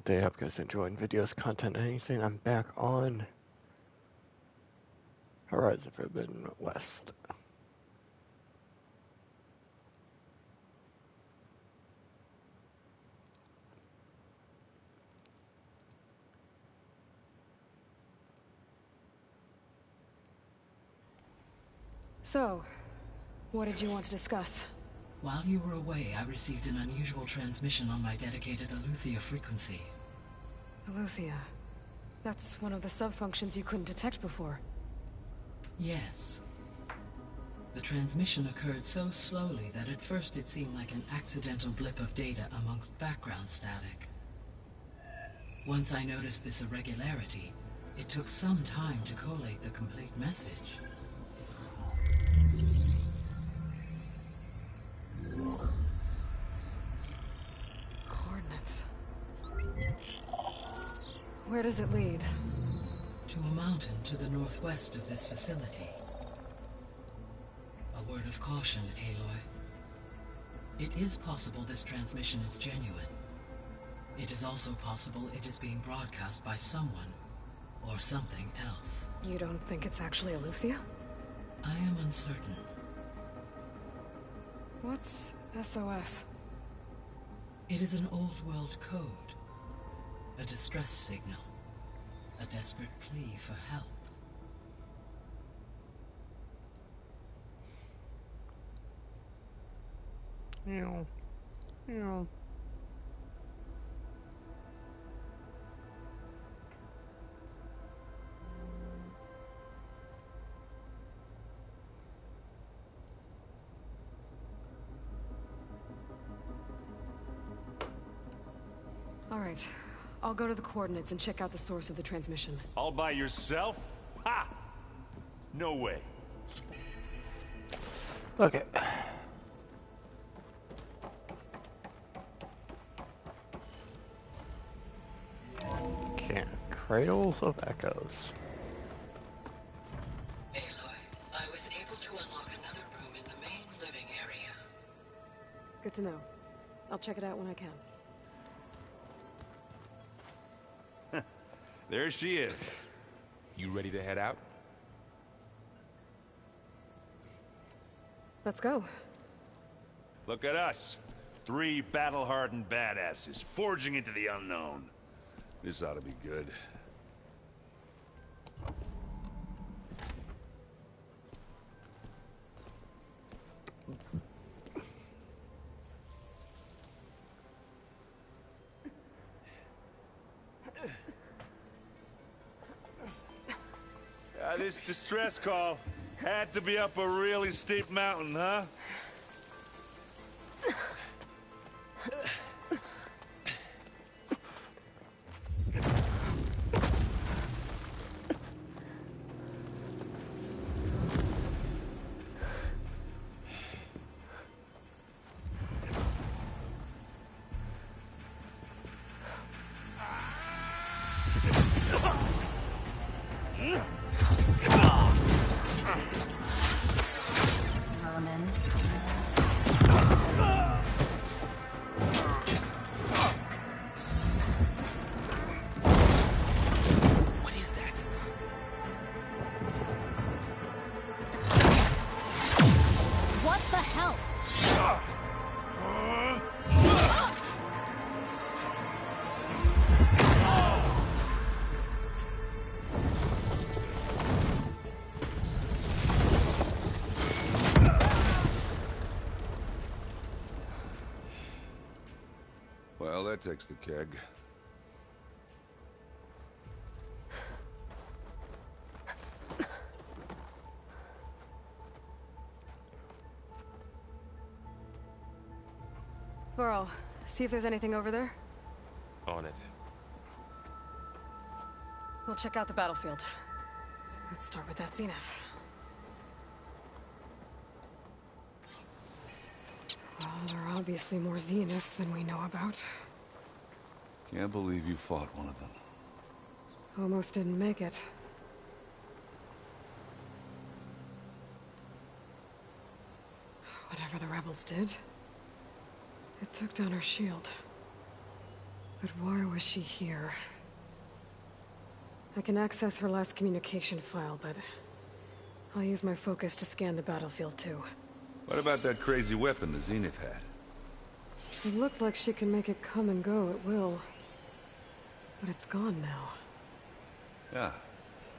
day. I hope you guys enjoying videos, content, anything. I'm back on Horizon Forbidden West. So, what did you want to discuss? While you were away, I received an unusual transmission on my dedicated Aletheia frequency. Aletheia. That's one of the sub-functions you couldn't detect before. Yes. The transmission occurred so slowly that at first it seemed like an accidental blip of data amongst background static. Once I noticed this irregularity, it took some time to collate the complete message. Coordinates. Where does it lead? To a mountain to the northwest of this facility. A word of caution, Aloy. It is possible this transmission is genuine. It is also possible it is being broadcast by someone, or something else. You don't think it's actually Aletheia? I am uncertain. What's SOS? It is an old world code. A distress signal. A desperate plea for help. Meow. Meow. All right. I'll go to the coordinates and check out the source of the transmission. All by yourself? Ha! No way. Okay. Can't. Cradles of Echoes. Aloy, I was able to unlock another room in the main living area. Good to know. I'll check it out when I can. There she is. You ready to head out? Let's go. Look at us. 3 battle-hardened badasses forging into the unknown. This ought to be good. This distress call had to be up a really steep mountain, huh? Well, that takes the keg. Burrow, see if there's anything over there. On it. We'll check out the battlefield. Let's start with that zenith. Well, there are obviously more zeniths than we know about. Can't believe you fought one of them. Almost didn't make it. Whatever the rebels did, it took down our shield. But why was she here? I can access her last communication file, but I'll use my focus to scan the battlefield too. What about that crazy weapon the Zenith had? It looked like she can make it come and go at will. But it's gone now. Yeah.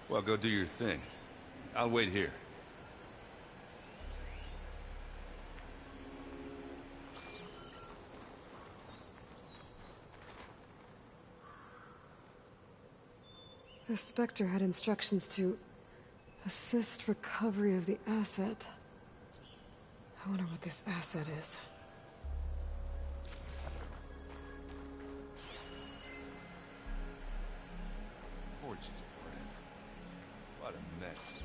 Well, go do your thing. I'll wait here. The Spectre had instructions to assist recovery of the asset. I wonder what this asset is. Forge's breath. What a mess.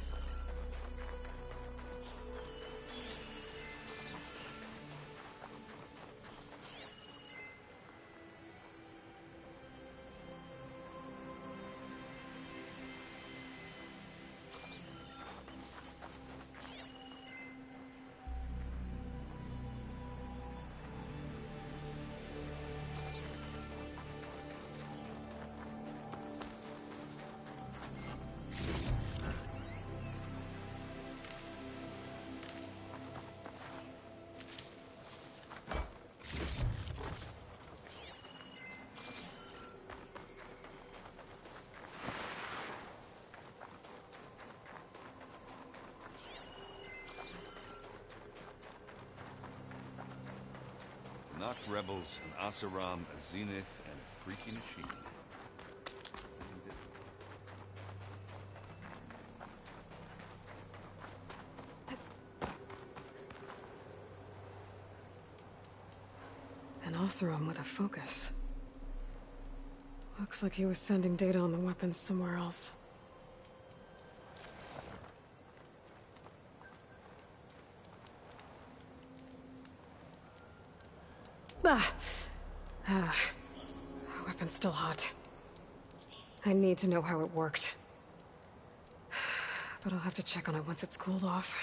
Knock rebels, an Oseram, a Zenith, and a freaky machine. An Oseram with a focus. Looks like he was sending data on the weapons somewhere else. Weapon's still hot. I need to know how it worked. But I'll have to check on it once it's cooled off.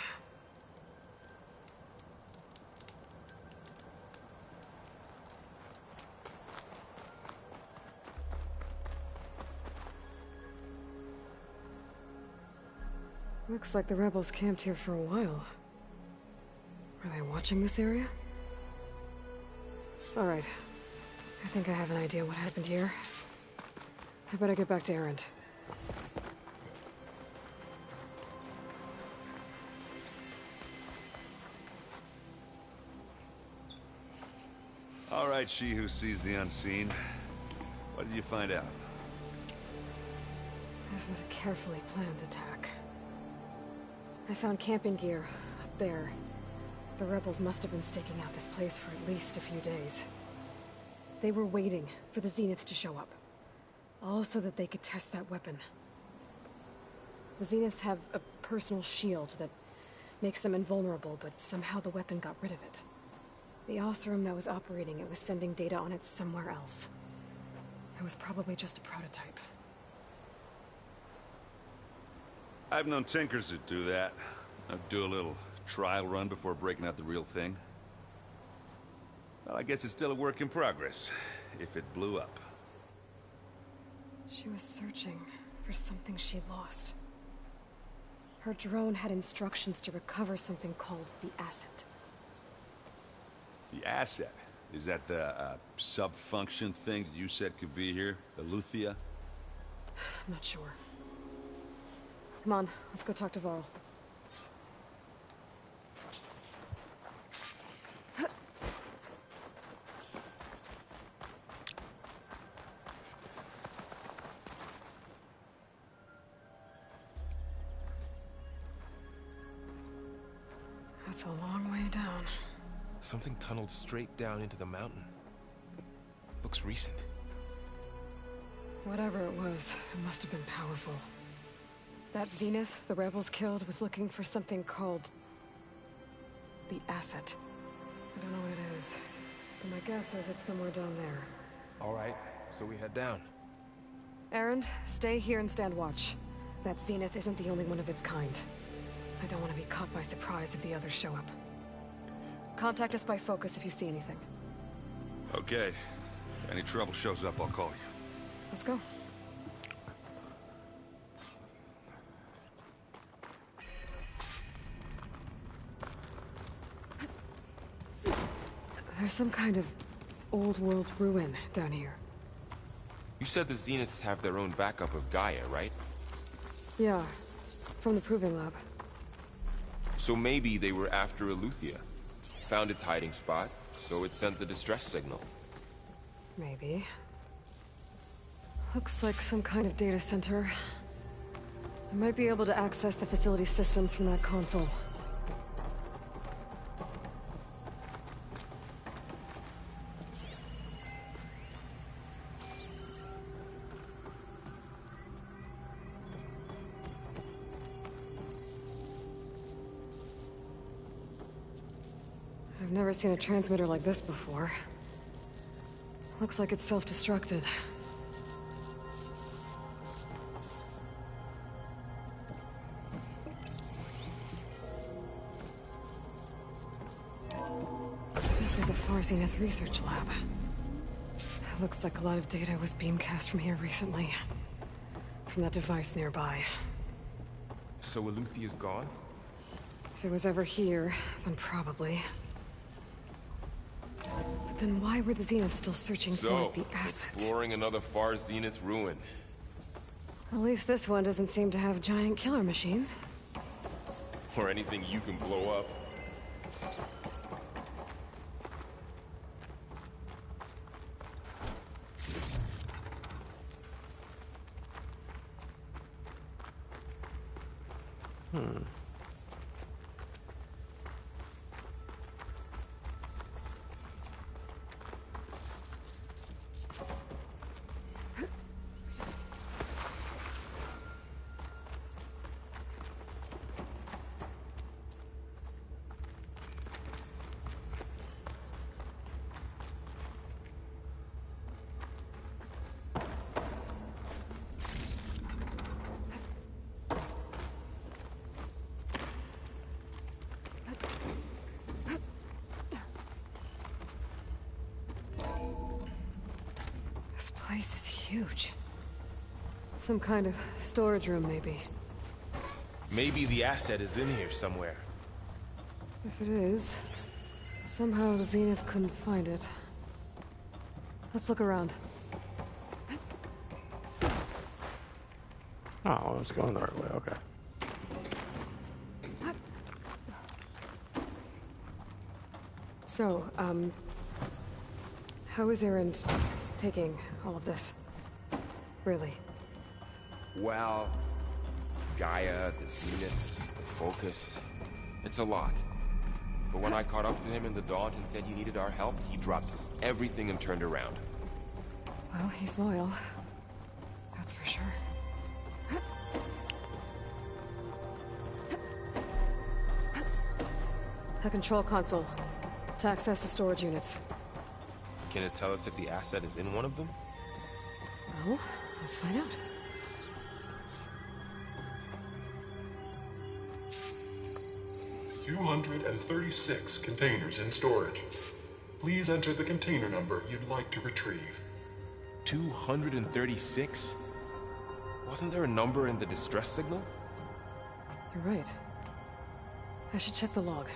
Looks like the rebels camped here for a while. Were they watching this area? All right. I think I have an idea what happened here. I better get back to Erend. All right, she who sees the unseen. What did you find out? This was a carefully planned attack. I found camping gear up there. The rebels must have been staking out this place for at least a few days. They were waiting for the Zeniths to show up. All so that they could test that weapon. The Zeniths have a personal shield that makes them invulnerable, but somehow the weapon got rid of it. The Oseram that was operating it was sending data on it somewhere else. It was probably just a prototype. I've known tinkers that do that. I'd do a little trial run before breaking out the real thing. Well, I guess it's still a work in progress, if it blew up. She was searching for something she lost. Her drone had instructions to recover something called the asset. The asset? Is that the sub-function thing that you said could be here? The Luthia? I'm not sure. Come on, let's go talk to Varl. That's a long way down. Something tunneled straight down into the mountain. Looks recent. Whatever it was, it must have been powerful. That Zenith the rebels killed was looking for something called the asset. I don't know what it is, but my guess is it's somewhere down there. All right, so we head down. Erend, stay here and stand watch. That Zenith isn't the only one of its kind. I don't want to be caught by surprise if the others show up. Contact us by focus if you see anything. Okay. Any trouble shows up, I'll call you. Let's go. There's some kind of old world ruin down here. You said the Zeniths have their own backup of Gaia, right? Yeah, from the Proving Lab. So maybe they were after Eleuthia. Found its hiding spot, so it sent the distress signal. Maybe. Looks like some kind of data center. I might be able to access the facility systems from that console. I've never seen a transmitter like this before. Looks like it's self-destructed. This was a Far Zenith research lab. Looks like a lot of data was beamcast from here recently. From that device nearby. So Eleuthia's gone? If it was ever here, then probably. But then why were the Zeniths still searching for the asset? Exploring another Far Zenith ruin. At least this one doesn't seem to have giant killer machines. Or anything you can blow up. This place is huge. Some kind of storage room, maybe. Maybe the asset is in here somewhere. If it is, somehow the Zenith couldn't find it. Let's look around. Oh, I was going the right way, okay. So, how is Erend taking all of this? Really? Well, Gaia, the Zeniths, the Focus. It's a lot. But when I caught up to him in the Dawn and said he needed our help, he dropped everything and turned around. Well, he's loyal. That's for sure. The control console. To access the storage units. Can it tell us if the asset is in one of them? Well, let's find out. $236 containers in storage. Please enter the container number you'd like to retrieve. 236? Wasn't there a number in the distress signal? You're right. I should check the log.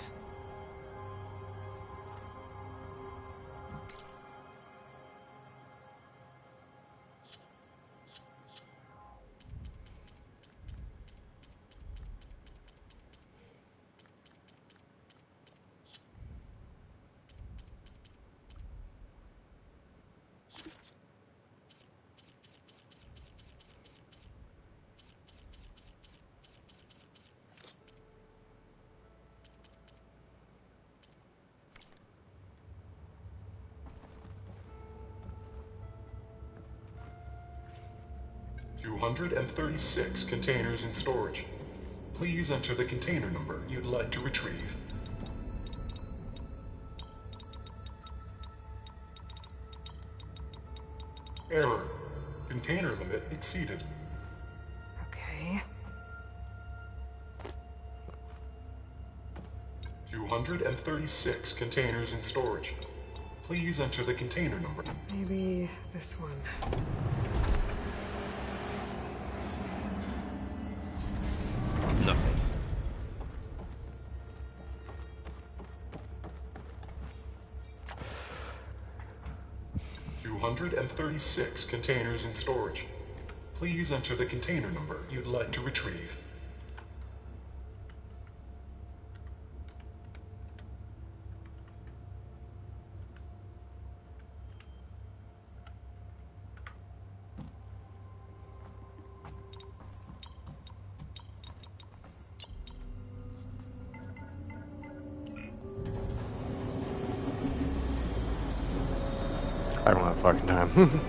$236 containers in storage. Please enter the container number you'd like to retrieve. Error. Container limit exceeded. Okay. 236 containers in storage. Please enter the container number. Maybe this one. Nothing. $236 containers in storage. Please enter the container number you'd like to retrieve. I don't have fucking time.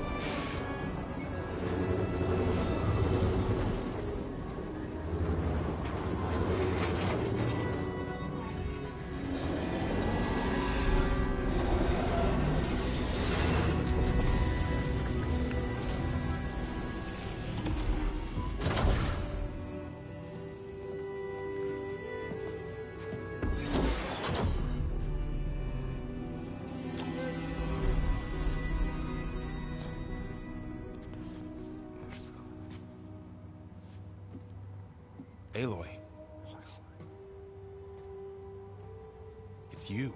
Aloy. It's you.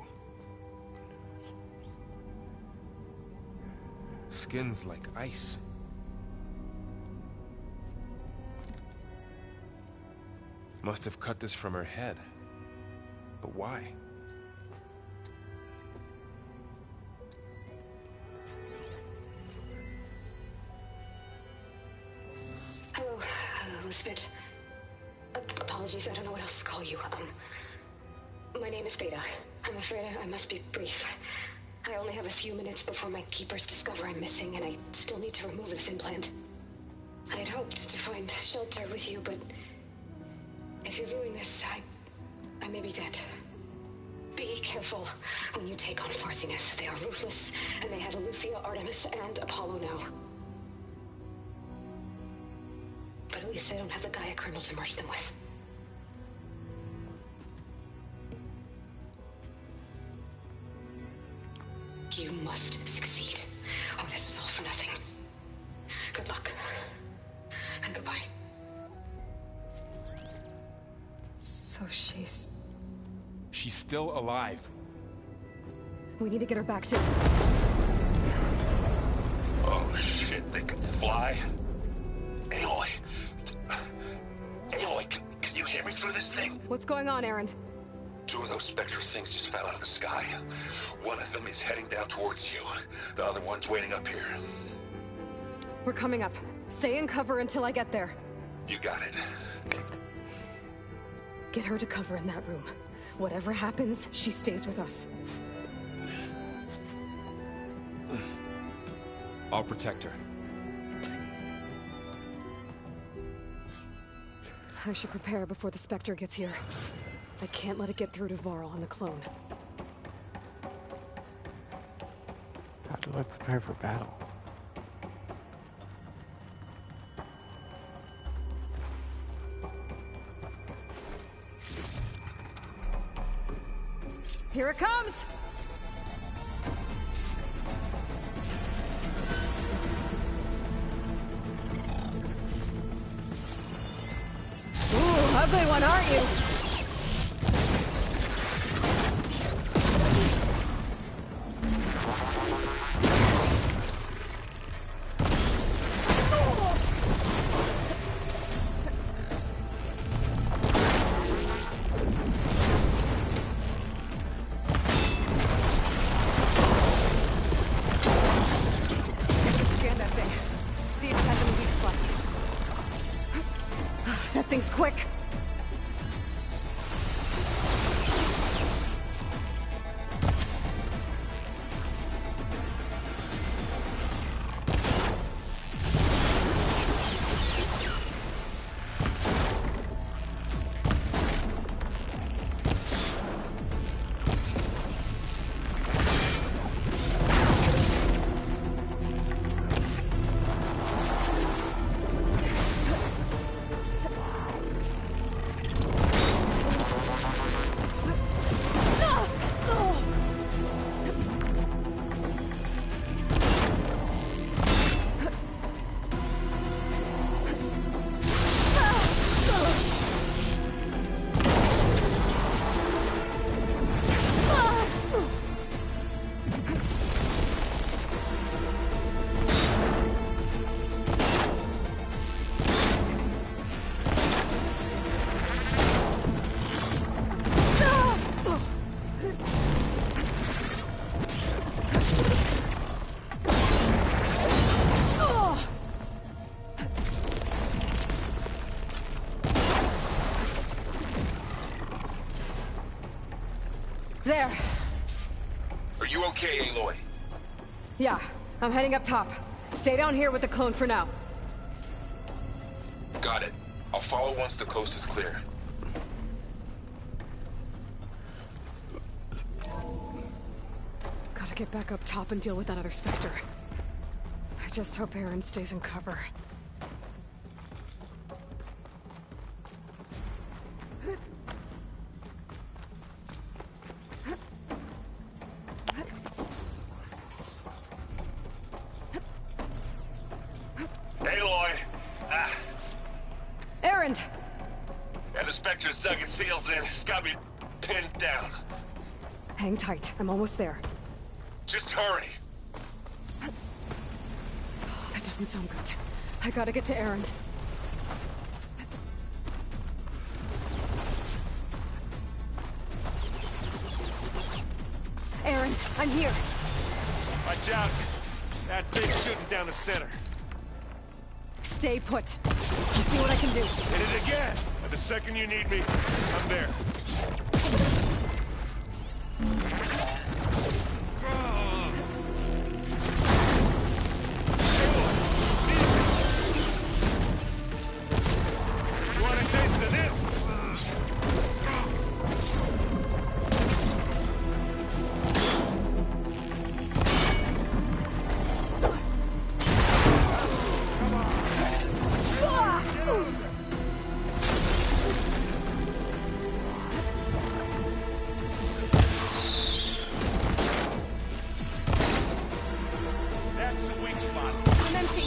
Skin's like ice. Must have cut this from her head. But why? Hello, Spit. Apologies, I don't know what else to call you. My name is Beta. I'm afraid I must be brief. I only have a few minutes before my keepers discover I'm missing, and I still need to remove this implant. I had hoped to find shelter with you, but if you're viewing this, I may be dead. Be careful when you take on Far Zenith. They are ruthless, and they have Aletheia, Artemis, and Apollo now. But at least they don't have the Gaia kernel to merge them with. You must succeed, or this was all for nothing. Good luck. And goodbye. So she's... She's still alive. We need to get her back to... Oh shit, they can fly? Aloy! Aloy, can you hear me through this thing? What's going on, Erend? Two of those spectral things just fell out of the sky. One of them is heading down towards you. The other one's waiting up here. We're coming up. Stay in cover until I get there. You got it. Get her to cover in that room. Whatever happens, she stays with us. I'll protect her. I should prepare before the Spectre gets here. I can't let it get through to Varl and the clone. How do I prepare for battle? Here it comes! Ooh, ugly one, aren't you? Scan that thing. See if it has any weak spots. That thing's quick. There. Are you okay, Aloy? Yeah, I'm heading up top. Stay down here with the clone for now. Got it. I'll follow once the coast is clear. Gotta get back up top and deal with that other Spectre. I just hope Aaron stays in cover. Aloy! Ah, Aaron! and the Spectre's dug its heels in. It's got me pinned down. Hang tight, I'm almost there. Just hurry. Oh, that doesn't sound good. I gotta get to Aaron. Aaron, I'm here. Watch out. That thing's shooting down the center. Stay put. I'll see what I can do. Hit it again. And the second you need me, I'm there. You want a taste of this? That's the weak spot. I'm empty.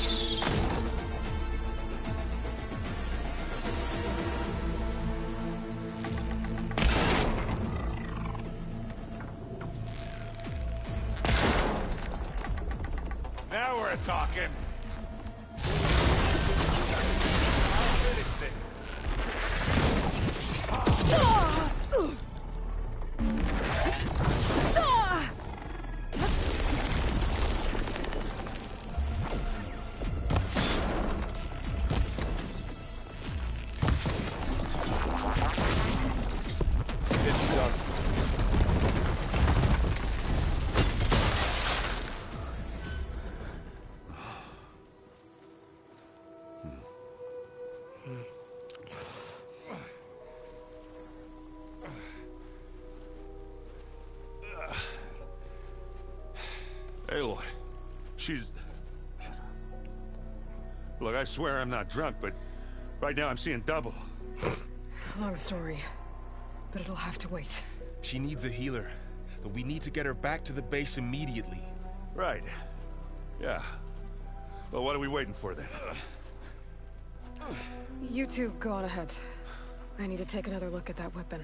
Now we're talking. I'll finish this. It's done. Aloy, she's... Look, I swear I'm not drunk, but right now I'm seeing double. Long story, but it'll have to wait. She needs a healer, but we need to get her back to the base immediately. Right. Yeah. Well, what are we waiting for then? You two go on ahead. I need to take another look at that weapon.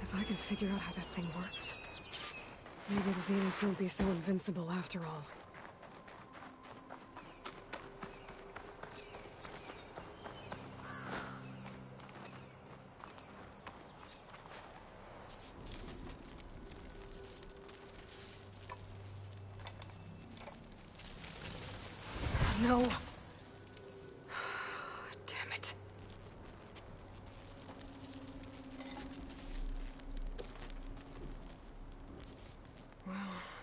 If I can figure out how that thing works, maybe the Zeniths won't be so invincible after all. No. Damn it. Well,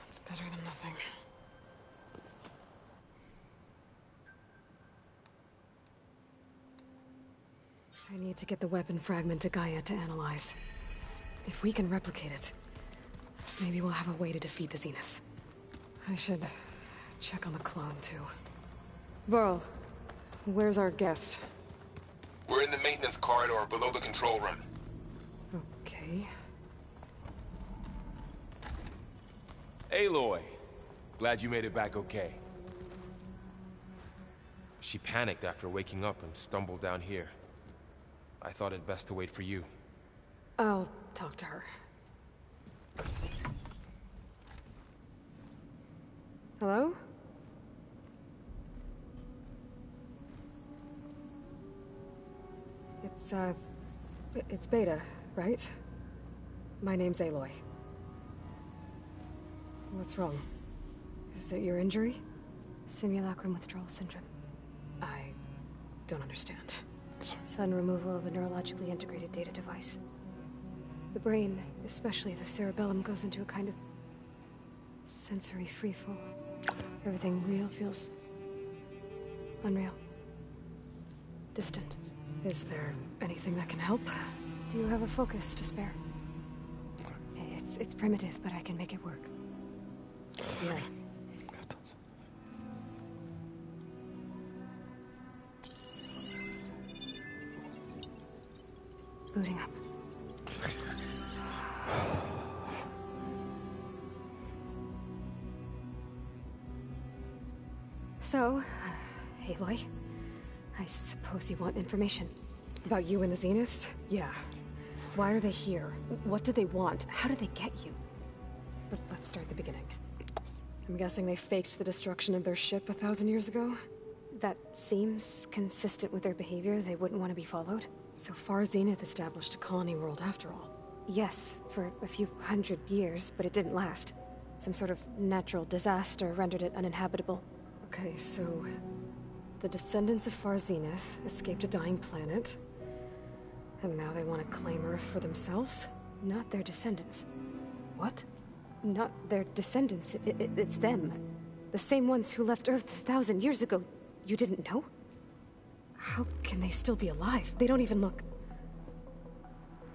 it's better than nothing. I need to get the weapon fragment to Gaia to analyze. If we can replicate it, maybe we'll have a way to defeat the Zeniths. I should check on the clone, too. Burl, where's our guest? We're in the maintenance corridor below the control room. Okay. Aloy, glad you made it back okay. She panicked after waking up and stumbled down here. I thought it best to wait for you. I'll talk to her. Hello? It's Beta, right? My name's Aloy. What's wrong? Is it your injury? Simulacrum withdrawal syndrome. I don't understand. Sudden removal of a neurologically integrated data device. The brain, especially the cerebellum, goes into a kind of sensory freefall. Everything real feels unreal. Distant. Is there anything that can help? Do you have a focus to spare? It's primitive, but I can make it work. No. Booting up. So, Aloy, I suppose you want information. About you and the Zeniths? Yeah. Why are they here? What do they want? How do they get you? But let's start at the beginning. I'm guessing they faked the destruction of their ship 1,000 years ago? That seems consistent with their behavior. They wouldn't want to be followed. So far, Zenith established a colony world after all. Yes, for a few hundred years, but it didn't last. Some sort of natural disaster rendered it uninhabitable. Okay, so the descendants of Far Zenith escaped a dying planet, and now they want to claim Earth for themselves? Not their descendants. What? Not their descendants. It's them. The same ones who left Earth 1,000 years ago. You didn't know? How can they still be alive? They don't even look...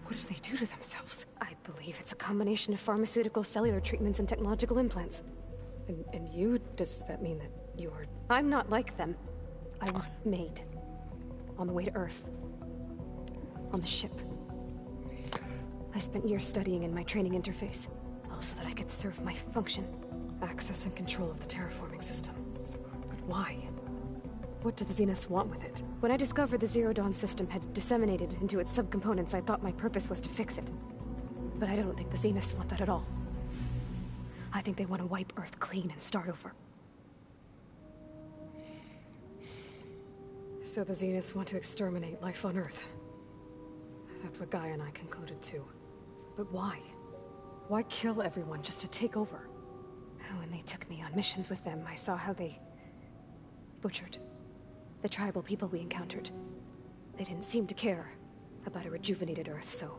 What did they do to themselves? I believe it's a combination of pharmaceutical, cellular treatments, and technological implants. And you? Does that mean that you're... I'm not like them. I was made. On the way to Earth. On the ship. I spent years studying in my training interface. All so that I could serve my function. Access and control of the terraforming system. But why? What do the Zeniths want with it? When I discovered the Zero Dawn system had disseminated into its subcomponents, I thought my purpose was to fix it. But I don't think the Zeniths want that at all. I think they want to wipe Earth clean and start over. So the Zeniths want to exterminate life on Earth. That's what Gaia and I concluded too. But why? Why kill everyone just to take over? When they took me on missions with them, I saw how they butchered the tribal people we encountered. They didn't seem to care about a rejuvenated Earth, so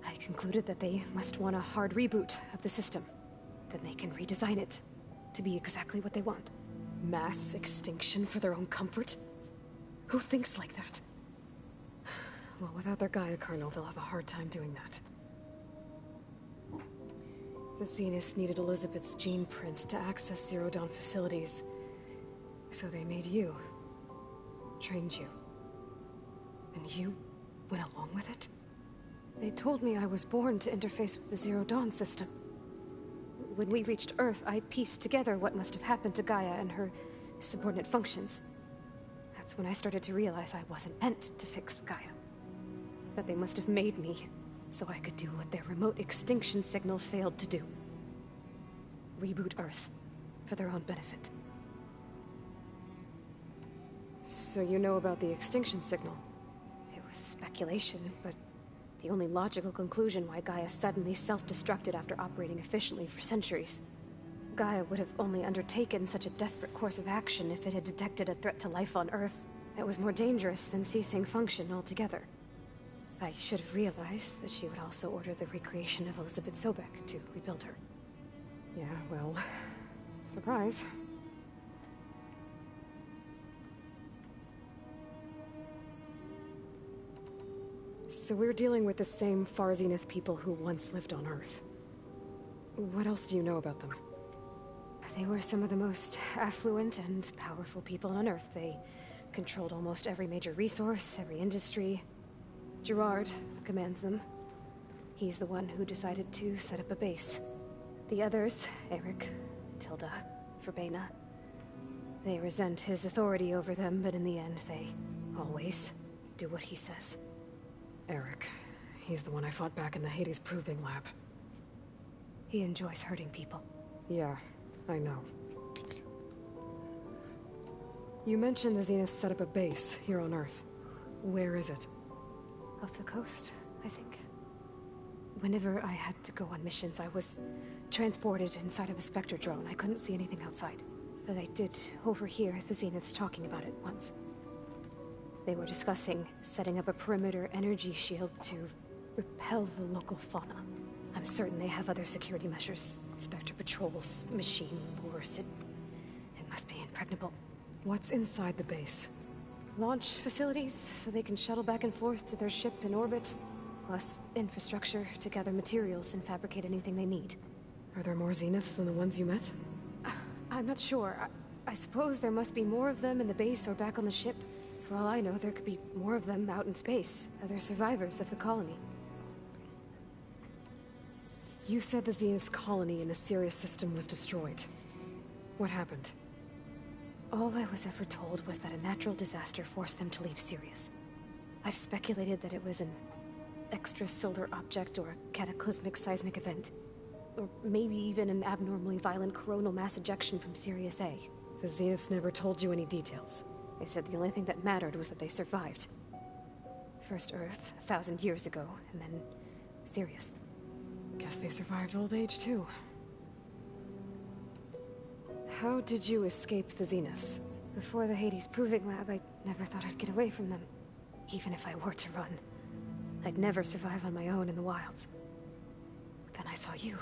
I concluded that they must want a hard reboot of the system. Then they can redesign it to be exactly what they want. Mass extinction for their own comfort? Who thinks like that? Well, without their Gaia kernel, they'll have a hard time doing that. The Zeniths needed Elizabeth's gene print to access Zero Dawn facilities. So they made you. Trained you. And you went along with it? They told me I was born to interface with the Zero Dawn system. When we reached Earth, I pieced together what must have happened to Gaia and her subordinate functions. That's when I started to realize I wasn't meant to fix Gaia. That they must have made me so I could do what their remote extinction signal failed to do. Reboot Earth for their own benefit. So you know about the extinction signal? It was speculation, but the only logical conclusion why Gaia suddenly self-destructed after operating efficiently for centuries. Gaia would have only undertaken such a desperate course of action if it had detected a threat to life on Earth that was more dangerous than ceasing function altogether. I should have realized that she would also order the recreation of Elizabeth Sobek to rebuild her. Yeah, well, surprise. So we're dealing with the same Far Zenith people who once lived on Earth. What else do you know about them? They were some of the most affluent and powerful people on Earth. They controlled almost every major resource, every industry. Gerard commands them. He's the one who decided to set up a base. The others, Eric, Tilda, Verbena, they resent his authority over them, but in the end, they always do what he says. Eric, he's the one I fought back in the Hades Proving Lab. He enjoys hurting people. Yeah, I know. You mentioned the Zenith set up a base here on Earth. Where is it? Off the coast, I think. Whenever I had to go on missions, I was transported inside of a Spectre drone. I couldn't see anything outside. but I did overhear the Zeniths talking about it once. They were discussing setting up a perimeter energy shield to repel the local fauna. I'm certain they have other security measures. Spectre patrols, machine wars. It must be impregnable. What's inside the base? Launch facilities, so they can shuttle back and forth to their ship in orbit. Plus infrastructure to gather materials and fabricate anything they need. Are there more Zeniths than the ones you met? I'm not sure. I suppose there must be more of them in the base or back on the ship. For all I know, there could be more of them out in space. Other survivors of the colony. You said the Zenith's colony in the Sirius system was destroyed. What happened? All I was ever told was that a natural disaster forced them to leave Sirius. I've speculated that it was an extrasolar object or a cataclysmic seismic event. Or maybe even an abnormally violent coronal mass ejection from Sirius A. The Zeniths never told you any details. They said the only thing that mattered was that they survived. First Earth, 1,000 years ago, and then Sirius. Guess they survived old age, too. How did you escape the Zeniths? Before the Hades Proving Lab, I never thought I'd get away from them. Even if I were to run. I'd never survive on my own in the wilds. But then I saw you.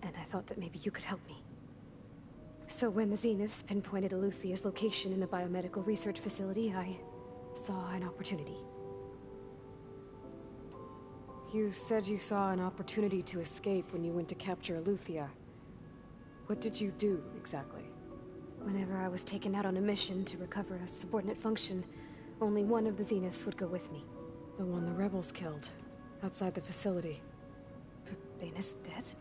And I thought that maybe you could help me. So when the Zeniths pinpointed Eluthia's location in the biomedical research facility, I saw an opportunity. You said you saw an opportunity to escape when you went to capture Eluthia. What did you do, exactly? Whenever I was taken out on a mission to recover a subordinate function, only one of the Zeniths would go with me. The one the rebels killed, outside the facility. Baina's dead?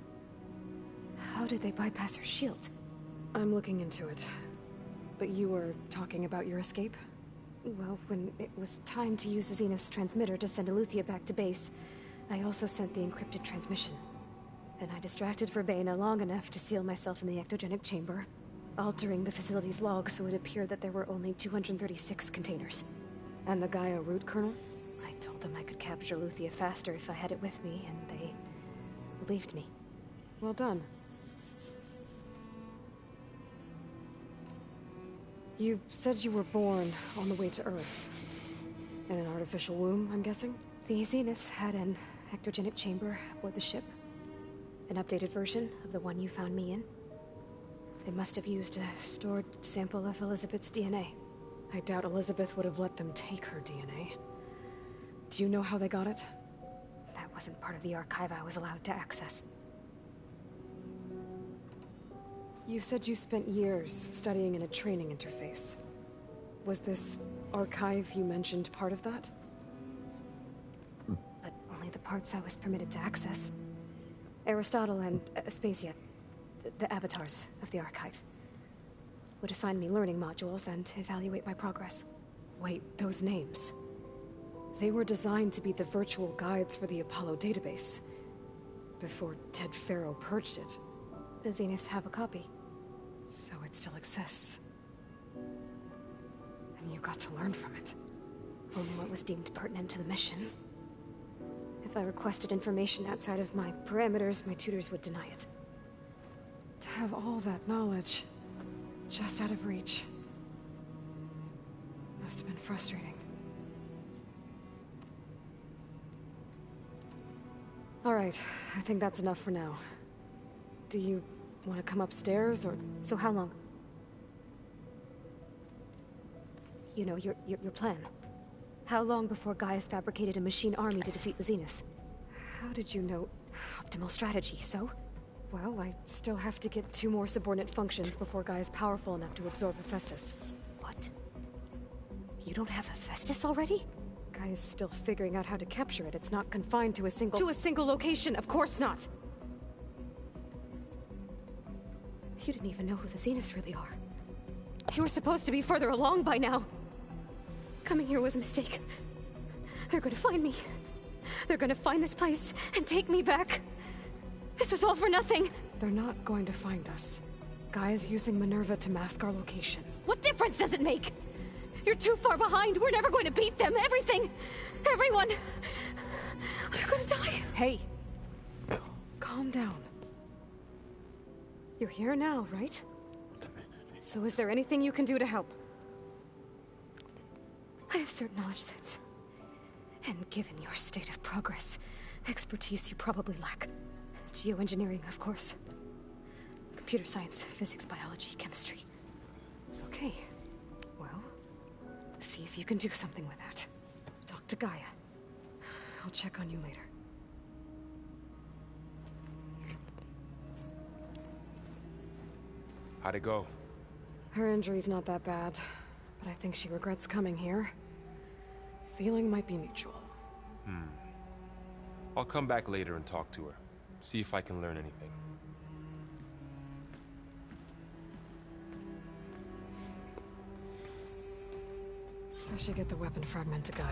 How did they bypass her shield? I'm looking into it. But you were talking about your escape? Well, when it was time to use the Zenith's transmitter to send Eluthia back to base, I also sent the encrypted transmission. Then I distracted Verbena long enough to seal myself in the ectogenic chamber, altering the facility's log so it appeared that there were only 236 containers. And the Gaia root kernel? I told them I could capture Eluthia faster if I had it with me, and they believed me. Well done. You said you were born on the way to Earth. In an artificial womb, I'm guessing? The Zeniths had an ectogenic chamber aboard the ship. An updated version of the one you found me in. They must have used a stored sample of Elizabeth's DNA. I doubt Elizabeth would have let them take her DNA. Do you know how they got it? That wasn't part of the archive I was allowed to access. You said you spent years studying in a training interface. Was this archive you mentioned part of that? But only the parts I was permitted to access. Aristotle and Aspasia, the avatars of the archive, would assign me learning modules and evaluate my progress. Wait, those names. They were designed to be the virtual guides for the Apollo database. Before Ted Faro purged it. The Zeniths have a copy. So it still exists. And you got to learn from it. Only what was deemed pertinent to the mission. If I requested information outside of my parameters, my tutors would deny it. To have all that knowledge, just out of reach. Must have been frustrating. All right, I think that's enough for now. Do you want to come upstairs, or...? So how long? You know, your plan. How long before Gaius fabricated a machine army to defeat the Zeniths? How did you know? Optimal strategy, so? Well, I still have to get 2 more subordinate functions before Gaia's powerful enough to absorb Hephaestus. What? You don't have Hephaestus already? Gaia's still figuring out how to capture it. It's not confined to a single... To a single location! Of course not! You didn't even know who the Zeniths really are. You were supposed to be further along by now! Coming here was a mistake. They're gonna find me. They're gonna find this place and take me back. This was all for nothing. They're not going to find us. Gaia's using Minerva to mask our location. What difference does it make? You're too far behind. We're never going to beat them. Everything. Everyone. You're gonna die. Hey. Calm down. You're here now, right? So is there anything you can do to help? I have certain knowledge sets. And given your state of progress, expertise you probably lack. Geoengineering, of course. Computer science, physics, biology, chemistry. Okay. Well, see if you can do something with that. Talk to Gaia. I'll check on you later. How'd it go? Her injury's not that bad, but I think she regrets coming here. Feeling might be mutual. I'll come back later and talk to her. See if I can learn anything. I should get the weapon fragment to Gaia.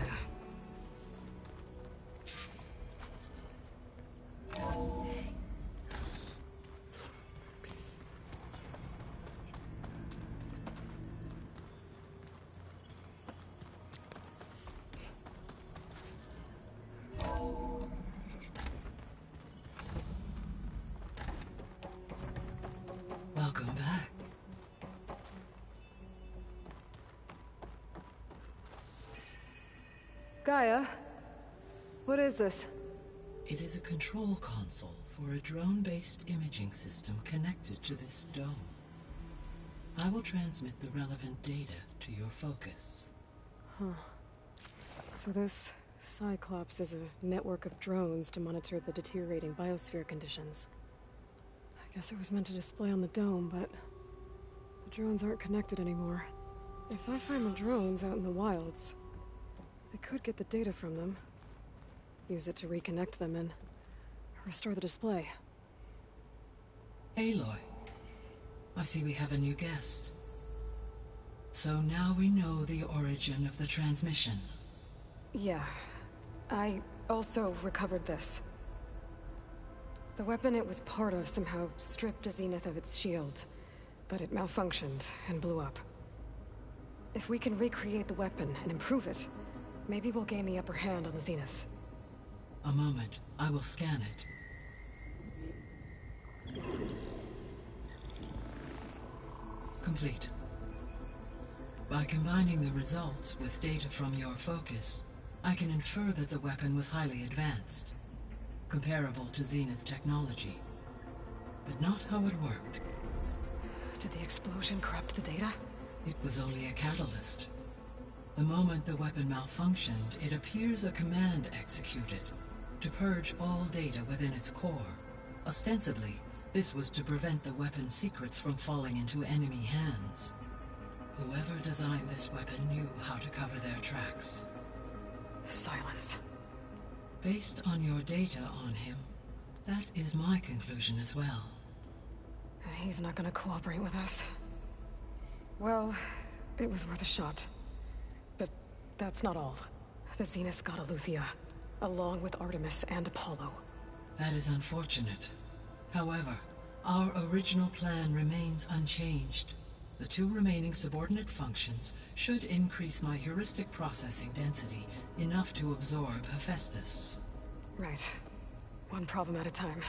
Welcome back. Gaia? What is this? It is a control console for a drone-based imaging system connected to this dome. I will transmit the relevant data to your focus. Huh. So this Cyclops is a network of drones to monitor the deteriorating biosphere conditions. I guess it was meant to display on the dome, but the drones aren't connected anymore. If I find the drones out in the wilds, I could get the data from them, use it to reconnect them and restore the display. Aloy, I see we have a new guest. So now we know the origin of the transmission. Yeah. I also recovered this. The weapon it was part of somehow stripped Zenith of its shield, but it malfunctioned and blew up. If we can recreate the weapon and improve it, maybe we'll gain the upper hand on the Zeniths. A moment, I will scan it. Complete. By combining the results with data from your focus, I can infer that the weapon was highly advanced, comparable to Zenith technology, but not how it worked. Did the explosion corrupt the data? It was only a catalyst. The moment the weapon malfunctioned, it appears a command executed to purge all data within its core. Ostensibly, this was to prevent the weapon's secrets from falling into enemy hands. Whoever designed this weapon knew how to cover their tracks. Silence. Based on your data on him, that is my conclusion as well. And he's not gonna cooperate with us. Well, it was worth a shot. But that's not all. The Zeniths got Aletheia, along with Artemis and Apollo. That is unfortunate. However, our original plan remains unchanged. The two remaining subordinate functions should increase my heuristic processing density enough to absorb Hephaestus. Right. One problem at a time.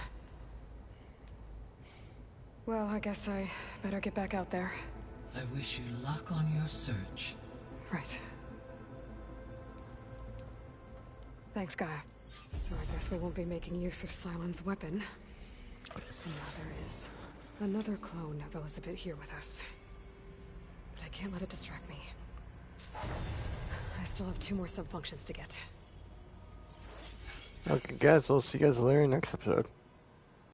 Well, I guess I better get back out there. I wish you luck on your search. Right. Thanks, Gaia. So I guess we won't be making use of Cylon's weapon. And now there is another clone of Elizabeth here with us. But I can't let it distract me. I still have 2 more sub-functions to get. Okay, guys, we'll see you guys later in the next episode.